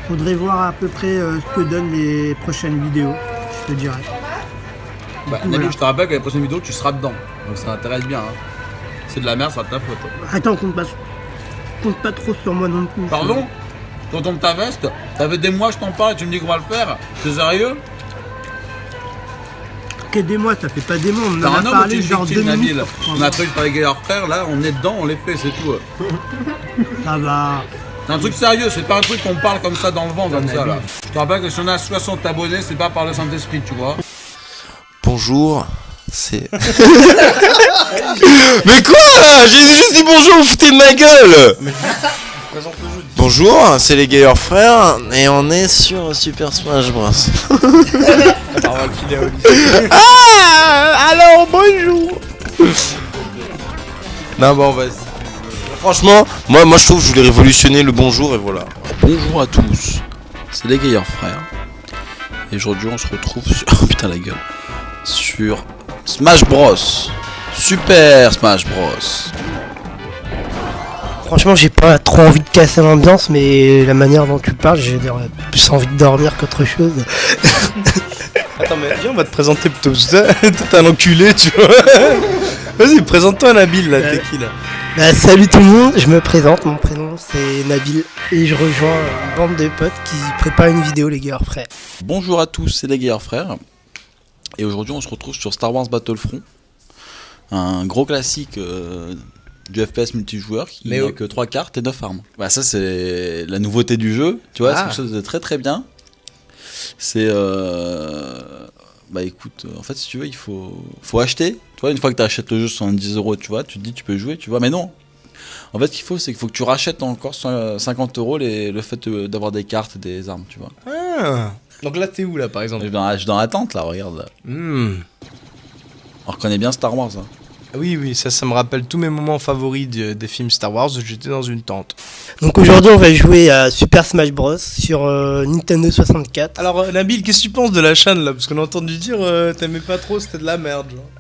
Faudrait voir à peu près ce que donnent les prochaines vidéos, je te dirais. Bah, Nabil, je te rappelle que les prochaines vidéos, tu seras dedans. Donc ça t'intéresse bien. Hein. C'est de la merde, ça sera de ta faute. Attends, compte pas trop sur moi non plus. Pardon? Tu retombes ta veste? Ça fait des mois que je t'en parle et tu me dis qu'on va le faire? T'es sérieux? Que des mois, ça fait pas des mois, on T'as en a un homme ou parlé tu es genre 2 victime, minutes. Nabil? On a prévu par les Gaillard Frères, là, on est dedans, on les fait, c'est tout. Ça va. C'est un truc sérieux, c'est pas un truc qu'on parle comme ça dans le vent, comme ça, là. Je te rappelle que si on a 60 abonnés, c'est pas par le Saint-Esprit, tu vois. Bonjour, c'est... Mais quoi là? J'ai juste dit bonjour, vous foutez de ma gueule. Bonjour, c'est les Gaillard Frères et on est sur Super Smash Bros. Ah, alors bonjour. Non bon vas-y. Franchement, moi je trouve que je voulais révolutionner le bonjour et voilà. Bonjour à tous, c'est les Gaillard Frères. Et aujourd'hui on se retrouve sur... Oh putain la gueule. Sur Smash Bros. Super Smash Bros. Franchement, j'ai pas trop envie de casser l'ambiance, mais la manière dont tu parles, j'ai plus envie de dormir qu'autre chose. Attends, mais viens, on va te présenter plutôt. T'es un enculé, tu vois. Vas-y, présente-toi, Nabil, là, t'es qui là? Bah, salut tout le monde, je me présente, mon prénom c'est Nabil et je rejoins une bande de potes qui préparent une vidéo, les Gaillard Frères. Bonjour à tous, c'est les Gaillard Frères. Et aujourd'hui on se retrouve sur Star Wars Battlefront. Un gros classique du FPS multijoueur qui n'a que 3 cartes et 9 armes. Bah ça c'est la nouveauté du jeu, tu vois, c'est quelque chose de très très bien. C'est bah écoute, en fait si tu veux il faut acheter. Tu vois, une fois que tu achètes le jeu 70 €, tu vois, tu te dis tu peux jouer, tu vois, mais non. En fait, ce qu'il faut, c'est qu'il faut que tu rachètes encore 50 € le fait d'avoir des cartes et des armes, tu vois. Ah. Donc là, t'es où là, par exemple? Je suis dans la tente là, regarde là. On reconnaît bien Star Wars. Hein. Oui, ça me rappelle tous mes moments favoris des films Star Wars où j'étais dans une tente. Donc aujourd'hui, on va jouer à Super Smash Bros sur Nintendo 64. Alors, Nabil, qu'est-ce que tu penses de la chaîne là? Parce qu'on a entendu dire t'aimais pas trop, c'était de la merde, genre.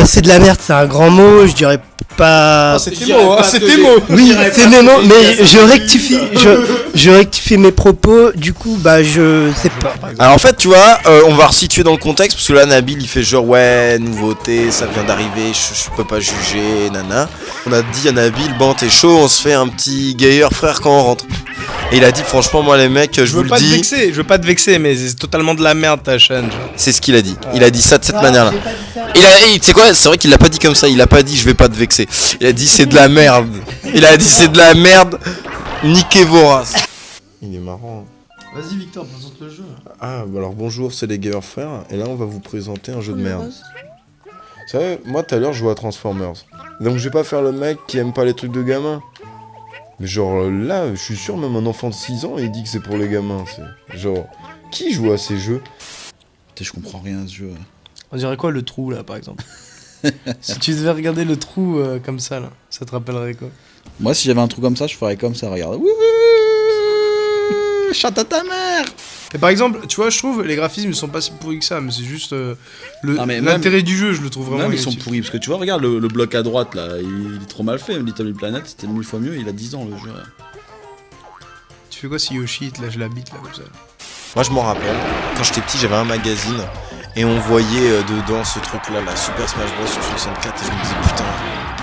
C'est de la merde, c'est un grand mot, je dirais pas. Oh, c'est tes mots, hein, c'est tes mots. Oui, c'est mes mots, mais je rectifie mes propos, du coup, bah je sais pas. Alors en fait, tu vois, on va resituer dans le contexte, parce que là, Nabil, il fait genre, ouais, nouveauté, ça vient d'arriver, je peux pas juger, nana. On a dit à Nabil, bon, t'es chaud, on se fait un petit Gaillard Frère quand on rentre. Et il a dit, franchement, moi, les mecs, je vous le dis... Je veux pas te vexer, mais c'est totalement de la merde, ta chaîne. Genre. C'est ce qu'il a dit. Il a dit ça de cette manière-là. Tu sais quoi, c'est vrai qu'il l'a pas dit comme ça, il a pas dit, je vais pas te vexer. Il a dit, c'est de la merde. Il a dit, c'est de la merde. Niquez vos races. Il est marrant. Vas-y, Victor, présente le jeu. Ah, bah alors bonjour, c'est les Gaillard Frères, et là on va vous présenter un jeu de merde. Vous savez, moi tout à l'heure je jouais à Transformers. Donc je vais pas faire le mec qui aime pas les trucs de gamin. Mais genre là, je suis sûr, même un enfant de 6 ans, il dit que c'est pour les gamins. C'est genre, qui joue à ces jeux? Putain, je comprends rien à ce jeu. On dirait quoi le trou là, par exemple? Si tu devais regarder le trou comme ça, là, ça te rappellerait quoi? Moi, si j'avais un trou comme ça, je ferais comme ça, regarde. Chante à ta mère! Et par exemple, tu vois, je trouve les graphismes ils sont pas si pourris que ça, mais c'est juste l'intérêt du jeu, je le trouve vraiment. Même ils sont pourris, parce que tu vois, regarde le bloc à droite là, il est trop mal fait. Little Big Planet, c'était 1000 fois mieux, il a 10 ans le jeu. Tu fais quoi si Yoshi te lâche la bite là comme ça? Moi, je m'en rappelle, quand j'étais petit, j'avais un magazine et on voyait dedans ce truc là, la Super Smash Bros sur 64, et je me disais putain,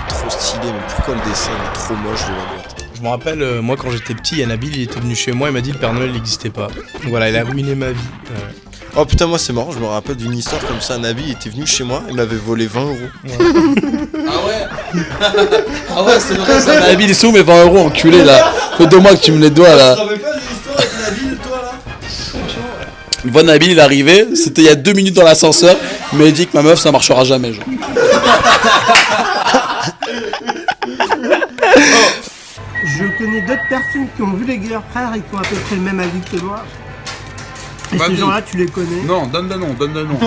trop stylé, mais pourquoi le dessin est trop moche de la boîte? Je me rappelle, moi quand j'étais petit, Nabil il était venu chez moi, il m'a dit le Père Noël n'existait pas. Donc voilà, il a ruiné ma vie. Oh putain, moi c'est marrant, je me rappelle d'une histoire comme ça. Nabil il était venu chez moi, il m'avait volé 20 €. Ouais. Ah ouais. Ah ouais, c'est vrai ça. Nabil, ils sont mes 20 € enculé là. Faut 2 mois que tu me les dois là. Tu te rappelles pas de l'histoire avec Nabil, toi là? Le bon Nabil, il est arrivé, c'était il y a 2 minutes dans l'ascenseur, mais il dit que ma meuf ça marchera jamais, genre. Je connais d'autres personnes qui ont vu les Gaillard Frères et qui ont à peu près le même avis que moi. Et ces gens-là, tu les connais? Non, donne des noms, donne des noms.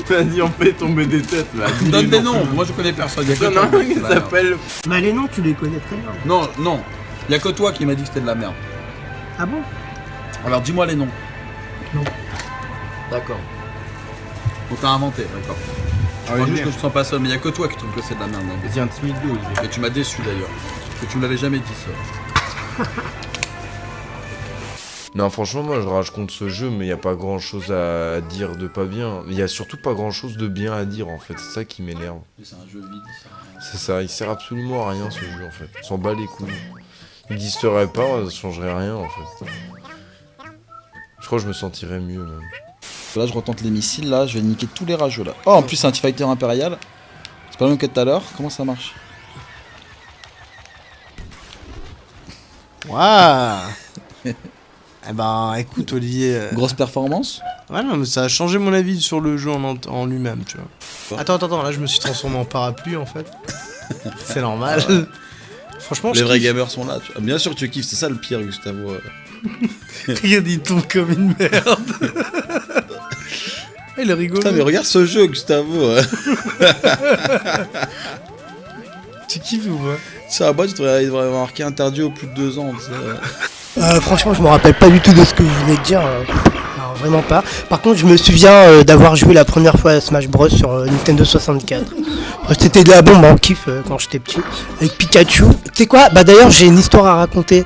T'as dit on fait tomber des têtes là. Donne des noms, moi je connais personne. Il y en a un qui s'appelle. Bah les noms, tu les connais très bien. Non, il y a que toi qui m'a dit que c'était de la merde. Ah bon? Alors dis-moi les noms. Non. D'accord. On t'a inventé, d'accord. Je crois juste que je te sens pas seul, mais il y a que toi qui trouve que c'est de la merde. Vas-y, intimide-le, Olivier. Et tu m'as déçu d'ailleurs. Parce que tu me l'avais jamais dit ça. Non, franchement, moi je rage contre ce jeu, mais il n'y a pas grand chose à dire de pas bien. Il y a surtout pas grand chose de bien à dire en fait, c'est ça qui m'énerve. C'est un jeu vide. C'est ça, il sert absolument à rien ce jeu en fait. On s'en bat les couilles. Il n'existerait pas, ça changerait rien en fait. Je crois que je me sentirais mieux même. Là, je retente les missiles, là, je vais niquer tous les rageux là. Oh, en plus, c'est un T-Fighter impérial. C'est pas le même que tout à l'heure. Comment ça marche? Waouh. Eh ben, écoute, Olivier. Grosse performance. Ouais, non, mais ça a changé mon avis sur le jeu en lui-même, tu vois. Attends, là, je me suis transformé en parapluie en fait. C'est normal. Franchement, Les je vrais kiffe. gamers sont là. Ah, bien sûr que tu kiffes, c'est ça le pire, Gustavo. Regarde, il tombe comme une merde. Il est rigolo. Putain, mais regarde ce jeu, Gustavo. Tu kiffes ou pas? Ça va pas, il devrait avoir marqué interdit au plus de 2 ans. Franchement, je me rappelle pas du tout de ce que vous venez de dire. Alors, vraiment pas. Par contre, je me souviens d'avoir joué la première fois à Smash Bros sur Nintendo 64. C'était de la bombe en kiff quand j'étais petit. Avec Pikachu. Tu sais quoi? Bah d'ailleurs, j'ai une histoire à raconter.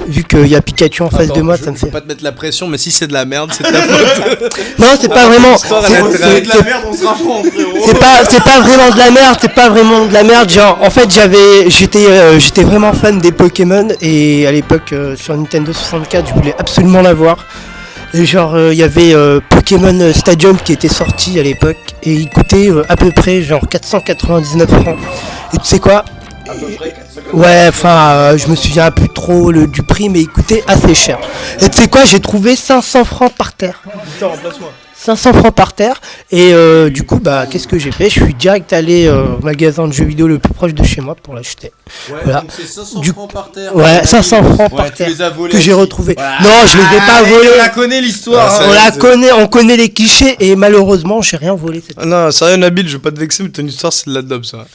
Vu qu'il y a Pikachu en face de moi, ça me Faut fait. pas te mettre la pression, mais si c'est de la merde, c'est ta faute. Non, c'est pas vraiment. L'histoire, elle a intérêt. de la merde, on sera franc, frérot. C'est pas vraiment de la merde, c'est pas vraiment de la merde. Genre, en fait, j'étais vraiment fan des Pokémon et à l'époque sur Nintendo 64, je voulais absolument l'avoir. Et genre, il y avait Pokémon Stadium qui était sorti à l'époque et il coûtait à peu près genre 499 francs. Et tu sais quoi? Ouais, enfin, je me souviens plus trop du prix, mais il coûtait assez cher. Et tu sais quoi? J'ai trouvé 500 francs par terre. Putain, remplace-moi. 500 francs par terre et du coup bah qu'est-ce que j'ai fait? Je suis direct allé au magasin de jeux vidéo le plus proche de chez moi pour l'acheter. Ouais, Voilà. donc c'est 500 Du- francs par terre. Ouais, 500 francs Ouais, par tu terre les as volés que à j'ai qui? retrouvé. Voilà. Non, je les ai pas volés. On la connaît l'histoire. Ah, hein. On la connaît, on connaît les clichés et malheureusement j'ai rien volé cette Ah non, sérieux, Nabil, je veux pas te vexer, mais ton histoire, c'est de la daube, ça.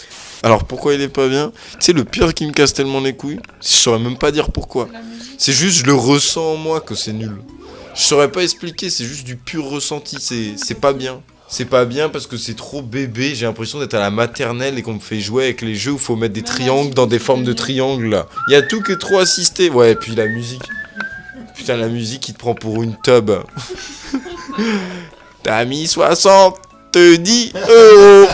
Alors pourquoi il est pas bien? Tu sais, le pire qui me casse tellement les couilles, je saurais même pas dire pourquoi. C'est juste, je le ressens en moi que c'est nul. Je saurais pas expliquer, c'est juste du pur ressenti, c'est pas bien. C'est pas bien parce que c'est trop bébé, j'ai l'impression d'être à la maternelle et qu'on me fait jouer avec les jeux où faut mettre des triangles dans des formes de triangles là. Il y a tout qui est trop assisté. Ouais, et puis la musique. Putain, la musique, il te prend pour une tub. T'as mis 70 €.